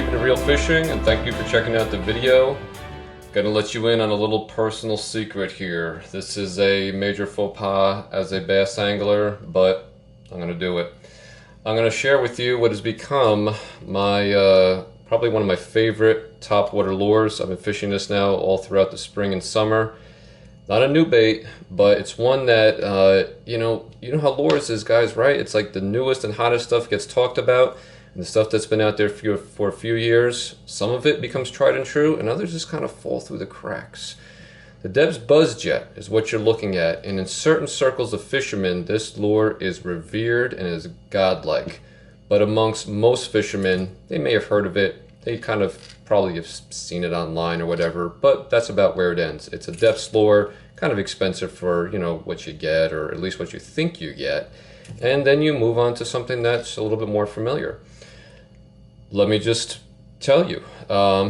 Keeping It Real Fishing, and thank you for checking out the video. Gonna let you in on a little personal secret here. This is a major faux pas as a bass angler, but I'm gonna do it. I'm gonna share with you what has become my probably one of my favorite topwater lures. I've been fishing this now all throughout the spring and summer. Not a new bait, but it's one that you know how lures is, guys, right? It's like the newest and hottest stuff gets talked about. And the stuff that's been out there for a few years, some of it becomes tried and true, and others just kind of fall through the cracks. The Deps BUZZJET is what you're looking at, and in certain circles of fishermen, this lure is revered and is godlike. But amongst most fishermen, they may have heard of it, they kind of probably have seen it online or whatever, but that's about where it ends. It's a Deps lure, kind of expensive for, you know, what you get, or at least what you think you get, and then you move on to something that's a little bit more familiar. Let me just tell you, I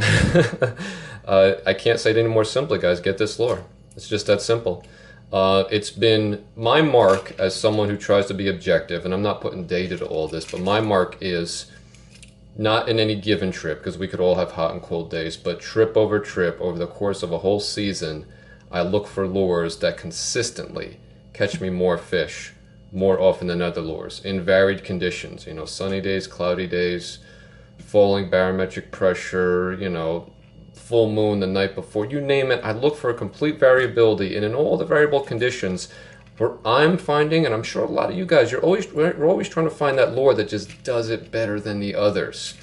can't say it any more simply, guys. Get this lure. It's just that simple. It's been my mark as someone who tries to be objective, and I'm not putting data to all this, but my mark is not in any given trip, because we could all have hot and cold days, but trip over the course of a whole season, I look for lures that consistently catch me more fish more often than other lures in varied conditions. You know, sunny days, cloudy days, falling barometric pressure, you know, full moon the night before, you name it. I look for a complete variability, and in all the variable conditions, where I'm finding, and I'm sure a lot of you guys, we're always trying to find that lure that just does it better than the others.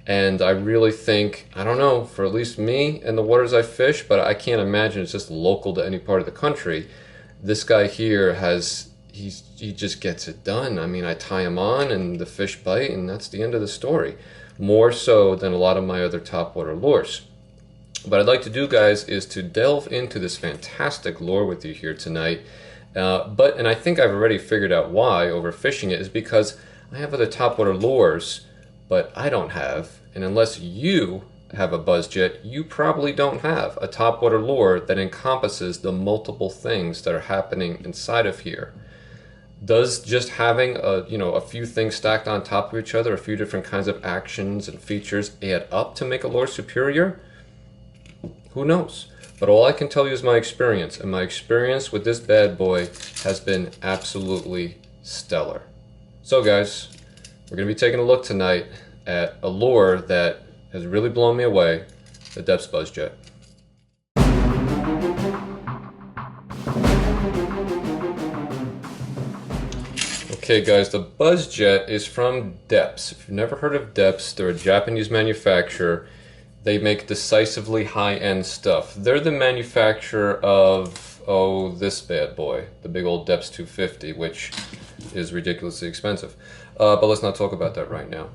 And I really think, I don't know, for at least me and the waters I fish, but I can't imagine it's just local to any part of the country. This guy here he just gets it done. I mean, I tie him on and the fish bite, and that's the end of the story. More so than a lot of my other topwater lures. What I'd like to do, guys, is to delve into this fantastic lure with you here tonight. And I think I've already figured out why overfishing it is because I have other topwater lures, but I don't have. And unless you have a BUZZJET, you probably don't have a topwater lure that encompasses the multiple things that are happening inside of here. Does just having a few things stacked on top of each other, a few different kinds of actions and features, add up to make a lure superior? Who knows? But all I can tell you is my experience, and my experience with this bad boy has been absolutely stellar. So guys, we're going to be taking a look tonight at a lure that has really blown me away, the Deps BUZZJET. Okay guys, the BUZZJET is from Deps. If you've never heard of Deps, they're a Japanese manufacturer. They make decisively high-end stuff. They're the manufacturer of, this bad boy, the big old Deps 250, which is ridiculously expensive. But let's not talk about that right now.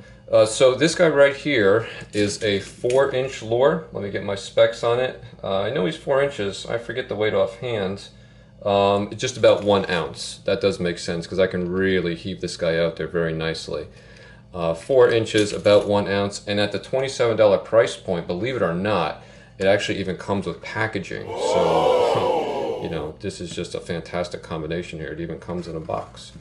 So this guy right here is a 4-inch lure. Let me get my specs on it. I know he's 4 inches. I forget the weight offhand. It's just about 1 ounce. That does make sense because I can really heave this guy out there very nicely. 4 inches, about 1 ounce, and at the $27 price point, believe it or not, it actually even comes with packaging. So, you know, this is just a fantastic combination here. It even comes in a box.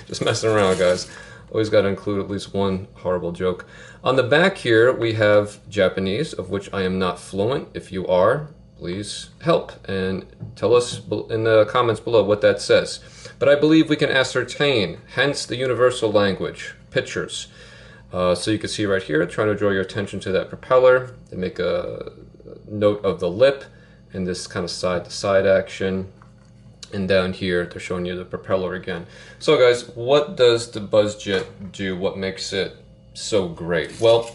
Just messing around, guys. Always got to include at least one horrible joke. On the back here, we have Japanese, of which I am not fluent. If you are, please help and tell us in the comments below what that says. But I believe we can ascertain, hence the universal language, pictures. So you can see right here, trying to draw your attention to that propeller. They make a note of the lip and this kind of side-to-side action. And down here, they're showing you the propeller again. So guys, what does the BUZZJET do? What makes it so great? Well,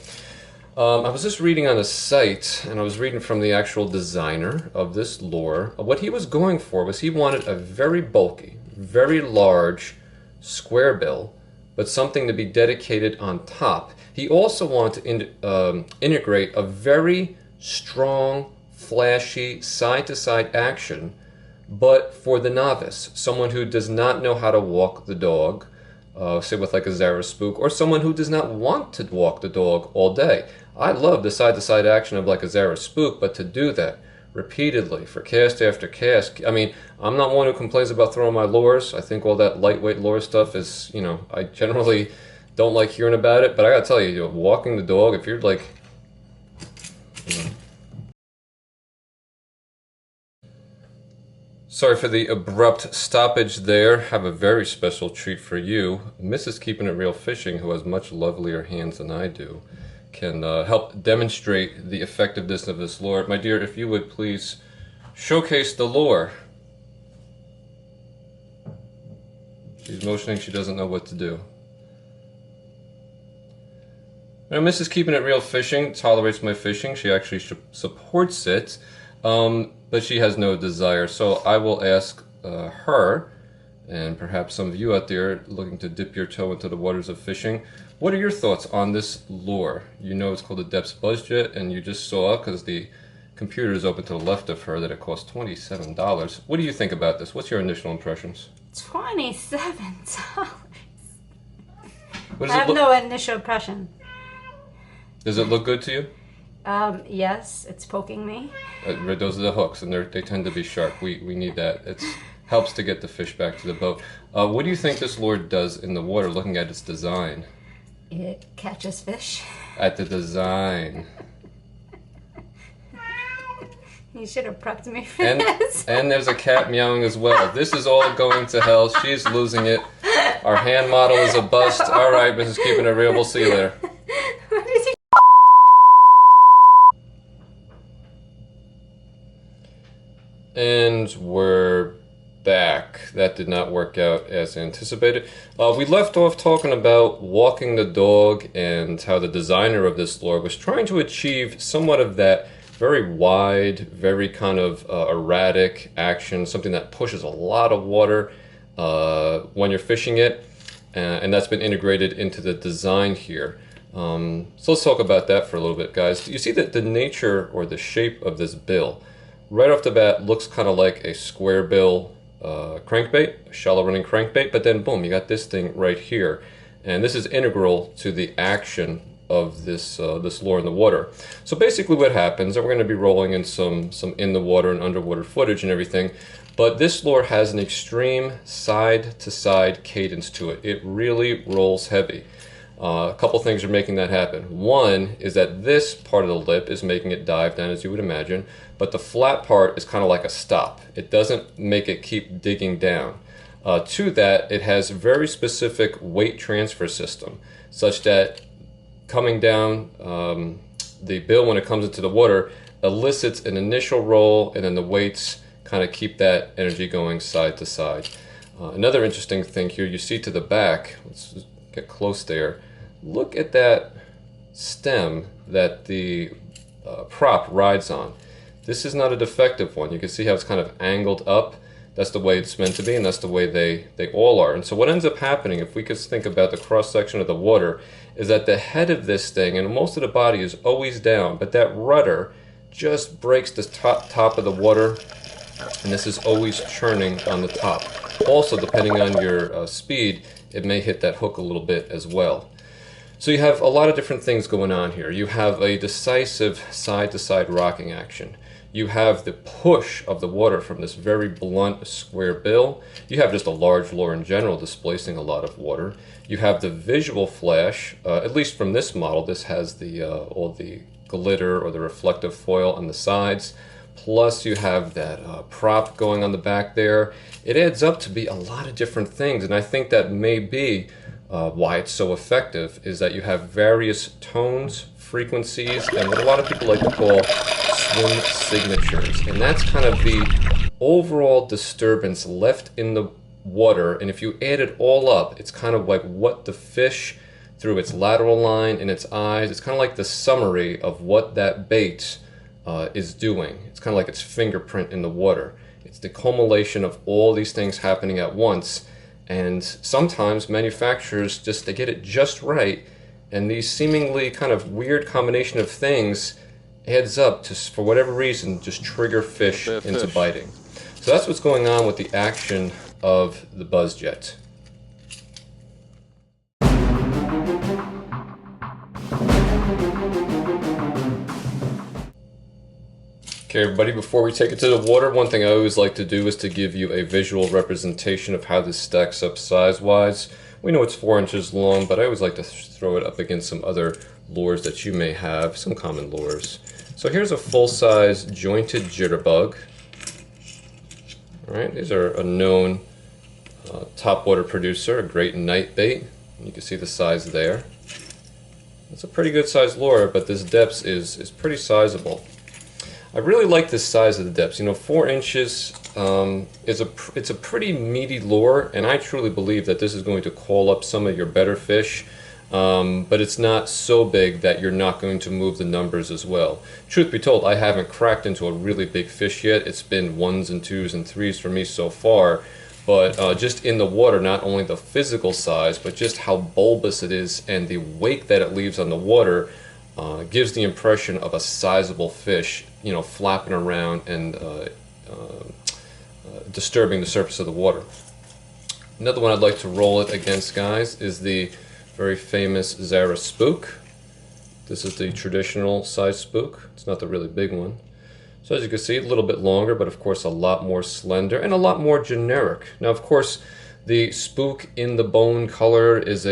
I was just reading on a site, and I was reading from the actual designer of this lure. What he was going for was he wanted a very bulky, very large square bill, but something to be dedicated on top. He also wanted to integrate a very strong, flashy, side-to-side action, but for the novice, someone who does not know how to walk the dog, say with like a Zara spook, or someone who does not want to walk the dog all day. I love the side-to-side action of like a Zara spook, but to do that repeatedly for cast after cast, I mean, I'm not one who complains about throwing my lures. I think all that lightweight lure stuff is, you know, I generally don't like hearing about it, but I gotta tell you, walking the dog, if you're like... Sorry for the abrupt stoppage there. Have a very special treat for you. Mrs. Keeping It Real Fishing, who has much lovelier hands than I do, can help demonstrate the effectiveness of this lure. My dear, if you would please showcase the lure. She's motioning, she doesn't know what to do. Now, Mrs. Keeping It Real Fishing tolerates my fishing. She actually supports it, but she has no desire. So I will ask her, and perhaps some of you out there looking to dip your toe into the waters of fishing, what are your thoughts on this lure? You know it's called the Deps BUZZJET, and you just saw, because the computer is open to the left of her, that it costs $27. What do you think about this? What's your initial impressions? $27. I have no initial impression. Does it look good to you? Yes, it's poking me. Those are the hooks, and they tend to be sharp. We need that. It helps to get the fish back to the boat. What do you think this lure does in the water, looking at its design? It catches fish. At the design. You should have prepped me for this. And there's a cat meowing as well. This is all going to hell. She's losing it. Our hand model is a bust. All right, Mrs. Keeping It Real. We'll see you later. And we're back. That did not work out as anticipated. We left off talking about walking the dog and how the designer of this lure was trying to achieve somewhat of that very wide, very kind of erratic action, something that pushes a lot of water when you're fishing it, and that's been integrated into the design here. So let's talk about that for a little bit, guys. You see that the nature or the shape of this bill right off the bat looks kind of like a square bill crankbait, a shallow running crankbait, but then boom, you got this thing right here. And this is integral to the action of this this lure in the water. So basically what happens, and we're going to be rolling in some in the water and underwater footage and everything, but this lure has an extreme side-to-side cadence to it. It really rolls heavy. A couple things are making that happen. One is that this part of the lip is making it dive down, as you would imagine, but the flat part is kind of like a stop. It doesn't make it keep digging down. To that, it has a very specific weight transfer system, such that coming down the bill when it comes into the water elicits an initial roll, and then the weights kind of keep that energy going side to side. Another interesting thing here, you see to the back, let's just get close there, look at that stem that the prop rides on. This is not a defective one. You can see how it's kind of angled up. That's the way it's meant to be, and that's the way they all are. And so what ends up happening, if we could think about the cross-section of the water, is that the head of this thing, and most of the body is always down, but that rudder just breaks the top of the water, and this is always churning on the top. Also, depending on your speed, it may hit that hook a little bit as well. So you have a lot of different things going on here. You have a decisive side-to-side rocking action. You have the push of the water from this very blunt square bill. You have just a large lure in general displacing a lot of water. You have the visual flash, at least from this model. This has the all the glitter or the reflective foil on the sides. Plus you have that prop going on the back there. It adds up to be a lot of different things, and I think that may be why it's so effective, is that you have various tones, frequencies, and what a lot of people like to call swim signatures. And that's kind of the overall disturbance left in the water, and if you add it all up, it's kind of like what the fish, through its lateral line and its eyes, it's kind of like the summary of what that bait is doing. It's kind of like its fingerprint in the water. It's the culmination of all these things happening at once, and sometimes manufacturers they get it just right, and these seemingly kind of weird combination of things adds up to, for whatever reason, just trigger fish into biting. So that's what's going on with the action of the BUZZJET. Okay, everybody, before we take it to the water, one thing I always like to do is to give you a visual representation of how this stacks up size-wise. We know it's 4 inches long, but I always like to throw it up against some other lures that you may have, some common lures. So here's a full-size jointed jitterbug. All right, these are a known topwater producer, a great night bait. You can see the size there. It's a pretty good sized lure, but this Deps is pretty sizable. I really like this size of the Deps. You know, 4 inches it's a pretty meaty lure, and I truly believe that this is going to call up some of your better fish. But it's not so big that you're not going to move the numbers as well. Truth be told, I haven't cracked into a really big fish yet. It's been 1s and 2s and 3s for me so far. But just in the water, not only the physical size, but just how bulbous it is and the wake that it leaves on the water gives the impression of a sizable fish, you know, flapping around and disturbing the surface of the water. Another one I'd like to roll it against, guys, is the very famous Zara spook. This is the traditional size spook. It's not the really big one. So as you can see, a little bit longer, but of course a lot more slender and a lot more generic. Now, of course, the spook in the bone color is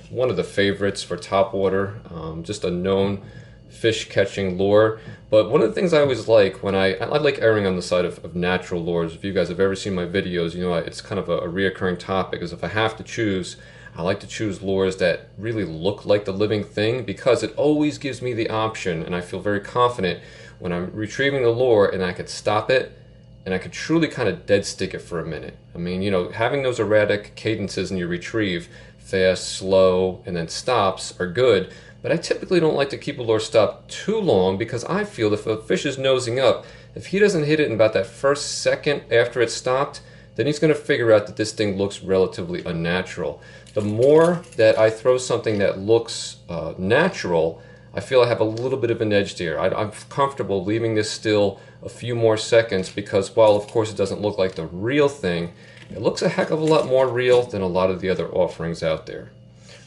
one of the favorites for topwater, just a known fish catching lure. But one of the things I always like when I like erring on the side of natural lures. If you guys have ever seen my videos, you know it's kind of a reoccurring topic, is if I have to choose, I like to choose lures that really look like the living thing, because it always gives me the option, and I feel very confident when I'm retrieving the lure and I could stop it and I could truly kind of dead stick it for a minute. I mean, you know, having those erratic cadences in your retrieve, fast, slow, and then stops are good, but I typically don't like to keep a lure stopped too long, because I feel if a fish is nosing up, if he doesn't hit it in about that first second after it's stopped, then he's going to figure out that this thing looks relatively unnatural. The more that I throw something that looks natural, I feel I have a little bit of an edge there. I'm comfortable leaving this still a few more seconds, because while of course it doesn't look like the real thing, it looks a heck of a lot more real than a lot of the other offerings out there.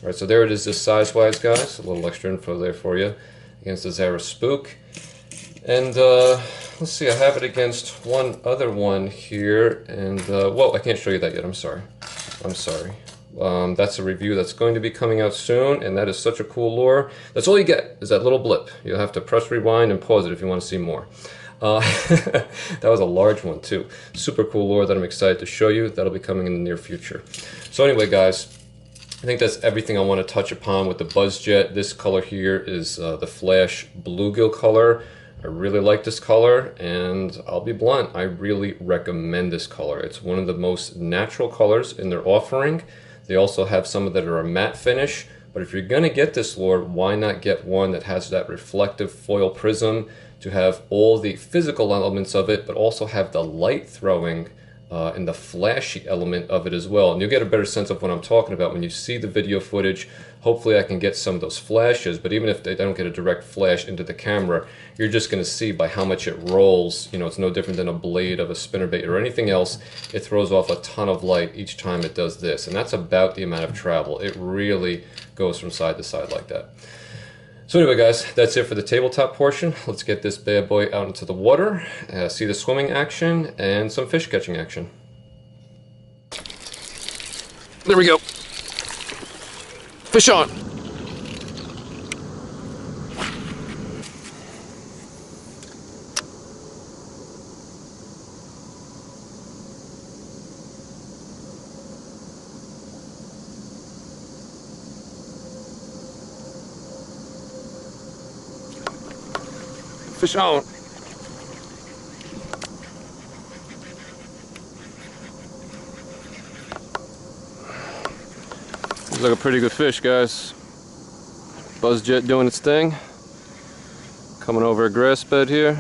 All right, so there it is, this size-wise, guys. A little extra info there for you against the Zara spook. And let's see, I have it against one other one here, and well, I can't show you that yet. I'm sorry. That's a review that's going to be coming out soon, and that is such a cool lure. That's all you get, is that little blip. You'll have to press rewind and pause it if you want to see more. That was a large one too. Super cool lure that I'm excited to show you. That'll be coming in the near future. So anyway, guys, I think that's everything I want to touch upon with the BUZZJET. This color here is the Flash Bluegill color. I really like this color, and I'll be blunt, I really recommend this color. It's one of the most natural colors in their offering. They also have some that are a matte finish, but if you're going to get this lure, why not get one that has that reflective foil prism to have all the physical elements of it, but also have the light throwing and the flashy element of it as well. And you'll get a better sense of what I'm talking about when you see the video footage. Hopefully I can get some of those flashes, but even if they don't get a direct flash into the camera, you're just going to see by how much it rolls. You know, it's no different than a blade of a spinnerbait or anything else. It throws off a ton of light each time it does this, and that's about the amount of travel. It really goes from side to side like that. So anyway, guys, that's it for the tabletop portion. Let's get this bad boy out into the water, see the swimming action, and some fish catching action. There we go. Fish on. Fish on. Looks like a pretty good fish, guys. BUZZJET doing its thing. Coming over a grass bed here.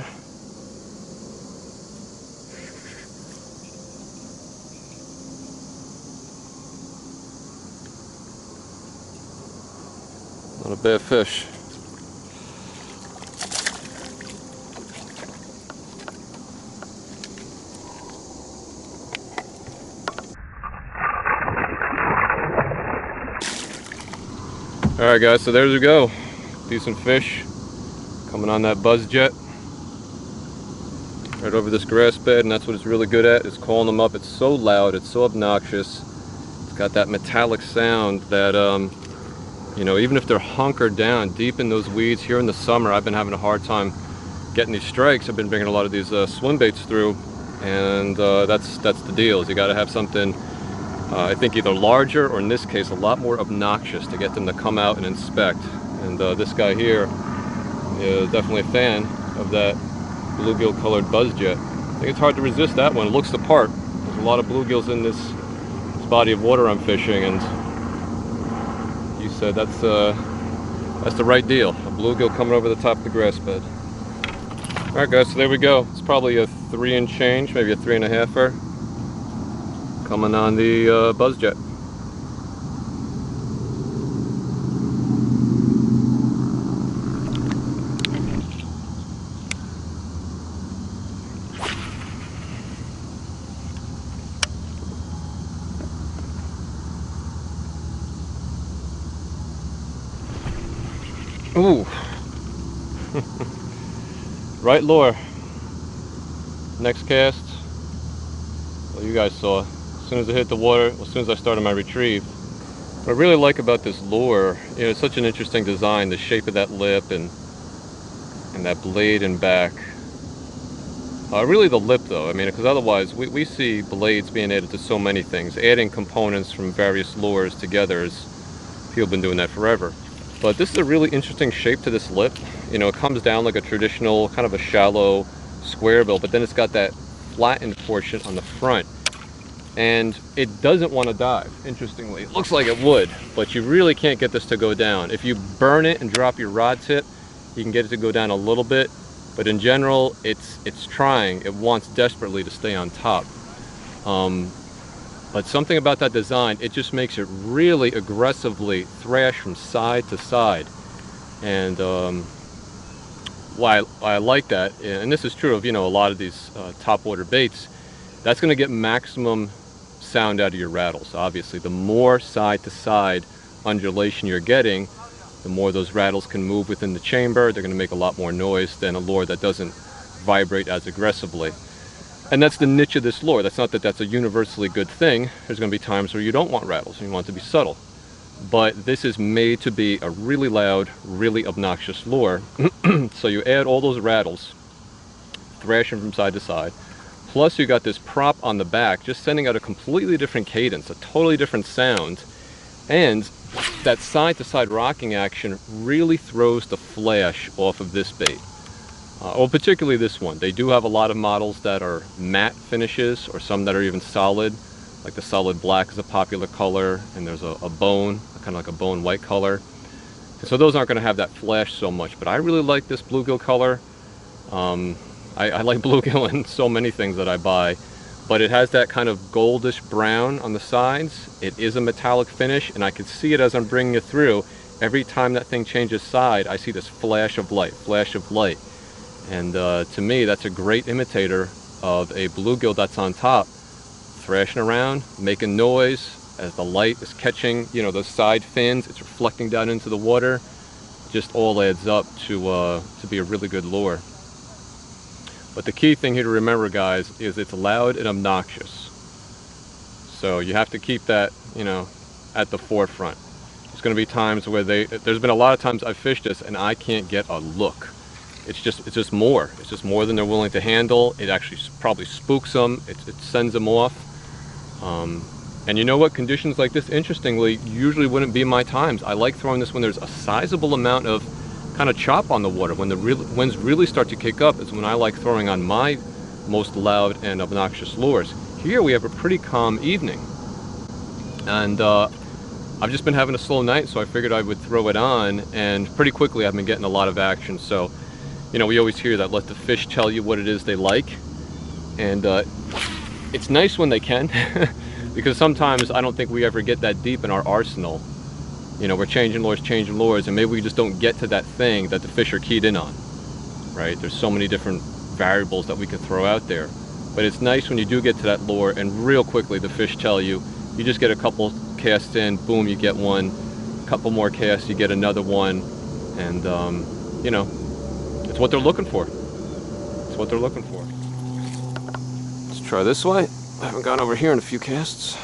Not a bad fish. Alright guys, so there we go. Decent fish coming on that BUZZJET right over this grass bed, and that's what it's really good at, is calling them up. It's so loud, it's so obnoxious, it's got that metallic sound that, you know, even if they're hunkered down deep in those weeds here in the summer, I've been having a hard time getting these strikes. I've been bringing a lot of these swim baits through, and that's the deal. Is you got to have something, I think, either larger or in this case a lot more obnoxious to get them to come out and inspect. And this guy here is definitely a fan of that bluegill colored buzzjet. I think it's hard to resist that one. It looks the part. There's a lot of bluegills in this body of water I'm fishing, and you said that's the right deal. A bluegill coming over the top of the grass bed. Alright guys, so there we go. It's probably a 3 and change, maybe a 3.5er coming on the buzzjet. Ooh. Right lure. Next cast. Well, you guys saw. As soon as it hit the water, as soon as I started my retrieve. What I really like about this lure, you know, it's such an interesting design. The shape of that lip and that blade and back. Really the lip though. I mean, because otherwise we see blades being added to so many things. Adding components from various lures together is, people have been doing that forever. But this is a really interesting shape to this lip. You know, it comes down like a traditional, kind of a shallow square bill, but then it's got that flattened portion on the front. And it doesn't want to dive, interestingly. It looks like it would, but you really can't get this to go down. If you burn it and drop your rod tip, you can get it to go down a little bit. But in general, it's trying. It wants desperately to stay on top. But something about that design, it just makes it really aggressively thrash from side to side. And why I like that, and this is true of, you know, a lot of these topwater baits, that's going to get maximum sound out of your rattles. Obviously, the more side to side undulation you're getting, the more those rattles can move within the chamber. They're going to make a lot more noise than a lure that doesn't vibrate as aggressively. And that's the niche of this lure. That's not that that's a universally good thing. There's going to be times where you don't want rattles and you want it to be subtle. But this is made to be a really loud, really obnoxious lure. So you add all those rattles, thrashing from side to side, plus you got this prop on the back, just sending out a completely different cadence, a totally different sound. And that side to side rocking action really throws the flash off of this bait. Well, particularly this one. They do have a lot of models that are matte finishes, or some that are even solid. Like the solid black is a popular color, and there's a bone, kind of like a bone white color. So those aren't going to have that flash so much, but I really like this bluegill color. I like bluegill in so many things that I buy, but it has that kind of goldish brown on the sides. It is a metallic finish, and I can see it as I'm bringing it through. Every time that thing changes side, I see this flash of light, flash of light. And to me, that's a great imitator of a bluegill that's on top, thrashing around, making noise as the light is catching, you know, those side fins. It's reflecting down into the water. It just all adds up to be a really good lure. But the key thing here to remember, guys, is it's loud and obnoxious. So you have to keep that, you know, at the forefront. There's going to be times where there's been a lot of times I've fished this and I can't get a look. It's just more. It's just more than they're willing to handle. It actually probably spooks them. It sends them off. And you know what? Conditions like this, interestingly, usually wouldn't be my times. I like throwing this when there's a sizable amount of kind of chop on the water. When the winds really start to kick up is when I like throwing on my most loud and obnoxious lures. Here we have a pretty calm evening. And I've just been having a slow night, so I figured I would throw it on. And pretty quickly I've been getting a lot of action. So, you know, we always hear that, let the fish tell you what it is they like. And it's nice when they can, because sometimes I don't think we ever get that deep in our arsenal. You know, we're changing lures, and maybe we just don't get to that thing that the fish are keyed in on, right? There's so many different variables that we can throw out there. But it's nice when you do get to that lure, and real quickly the fish tell you, you just get a couple casts in, boom, you get one. A couple more casts, you get another one. And, you know, it's what they're looking for. It's what they're looking for. Let's try this way. I haven't gone over here in a few casts.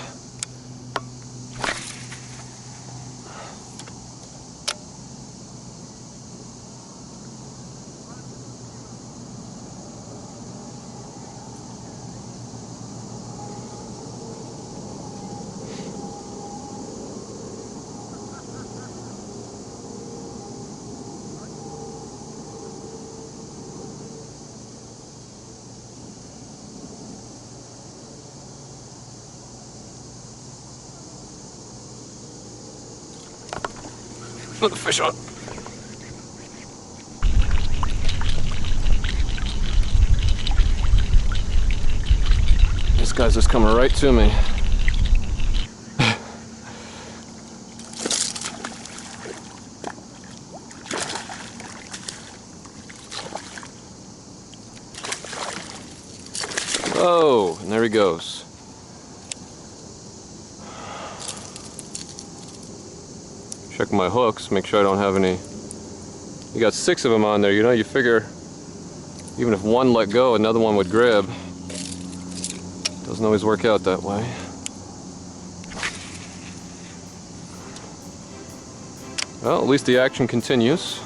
Another fish on. This guy's just coming right to me. Oh, and there he goes. Check my hooks, make sure I don't have any. You got 6 of them on there, you know, you figure even if one let go, another one would grab. Doesn't always work out that way. Well, at least the action continues.